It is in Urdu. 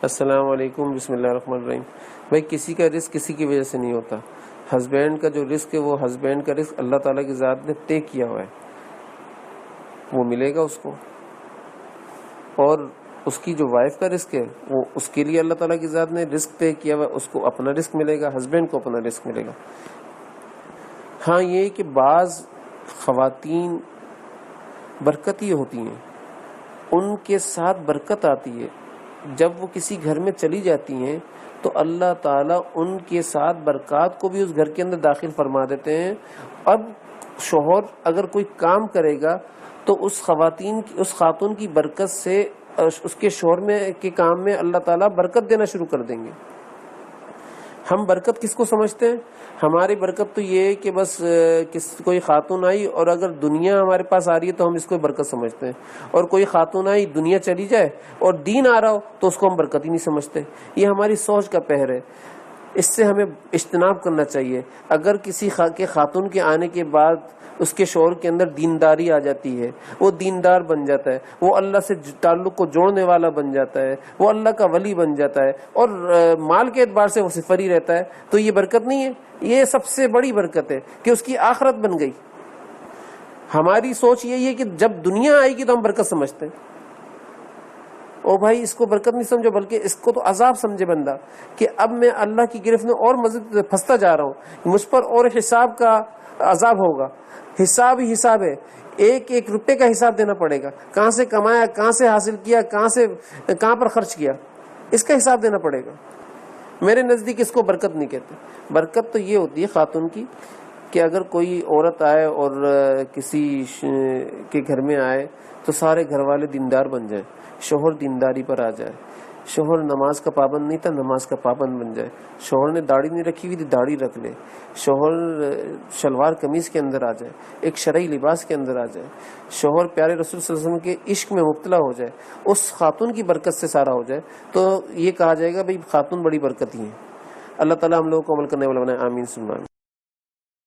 السلام علیکم، بسم اللہ الرحمن الرحیم۔ بھائی کسی کا رزق کسی کی وجہ سے نہیں ہوتا۔ ہسبینڈ کا جو رزق ہے وہ ہسبینڈ کا رزق اللہ تعالیٰ کی ذات نے طے کیا ہوا ہے، وہ ملے گا اس کو، اور اس کی جو وائف کا رزق ہے وہ اس کے لیے اللہ تعالیٰ کی ذات نے رزق طے کیا ہوا ہے، اس کو اپنا رزق ملے گا، ہسبینڈ کو اپنا رزق ملے گا۔ ہاں یہ کہ بعض خواتین برکتی ہوتی ہیں، ان کے ساتھ برکت آتی ہے، جب وہ کسی گھر میں چلی جاتی ہیں تو اللہ تعالیٰ ان کے ساتھ برکات کو بھی اس گھر کے اندر داخل فرما دیتے ہیں۔ اب شوہر اگر کوئی کام کرے گا تو اس خاتون کی برکت سے اس کے شوہر میں کے کام میں اللہ تعالیٰ برکت دینا شروع کر دیں گے۔ ہم برکت کس کو سمجھتے ہیں؟ ہماری برکت تو یہ ہے کہ بس کوئی خاتون آئی اور اگر دنیا ہمارے پاس آ رہی ہے تو ہم اس کو برکت سمجھتے ہیں، اور کوئی خاتون آئی دنیا چلی جائے اور دین آ رہا ہو تو اس کو ہم برکت ہی نہیں سمجھتے۔ یہ ہماری سوچ کا پہر ہے، اس سے ہمیں اجتناب کرنا چاہیے۔ اگر کسی خاتون کے آنے کے بعد اس کے شوہر کے اندر دینداری آ جاتی ہے، وہ دیندار بن جاتا ہے، وہ اللہ سے تعلق کو جوڑنے والا بن جاتا ہے، وہ اللہ کا ولی بن جاتا ہے، اور مال کے اعتبار سے وہ صفر ہی رہتا ہے، تو یہ برکت نہیں ہے؟ یہ سب سے بڑی برکت ہے کہ اس کی آخرت بن گئی۔ ہماری سوچ یہی ہے کہ جب دنیا آئے گی تو ہم برکت سمجھتے ہیں۔ او بھائی اس کو برکت نہیں سمجھو، بلکہ اس کو تو عذاب سمجھے بندہ، کہ اب میں اللہ کی گرفت میں اور مزید پھنستا جا رہا ہوں، مجھ پر اور حساب کا عذاب ہوگا۔ حساب ہی حساب ہے، ایک ایک روپے کا حساب دینا پڑے گا، کہاں سے کمایا، کہاں سے حاصل کیا، کہاں پر خرچ کیا، اس کا حساب دینا پڑے گا۔ میرے نزدیک اس کو برکت نہیں کہتے۔ برکت تو یہ ہوتی ہے خاتون کی کہ اگر کوئی عورت آئے اور کسی کے گھر میں آئے تو سارے گھر والے دیندار بن جائیں، شوہر دینداری پر آ جائے، شوہر نماز کا پابند نہیں تھا نماز کا پابند بن جائے، شوہر نے داڑھی نہیں رکھی ہوئی تھی داڑھی رکھ لے، شوہر شلوار قمیض کے اندر آ جائے، ایک شرعی لباس کے اندر آ جائے، شوہر پیارے رسول صلی اللہ علیہ وسلم کے عشق میں مبتلا ہو جائے، اس خاتون کی برکت سے سارا ہو جائے، تو یہ کہا جائے گا بھئی خاتون بڑی برکتی ہیں۔ اللہ تعالیٰ ہم لوگوں کو عمل کرنے والا بنائے، آمین ثم آمین۔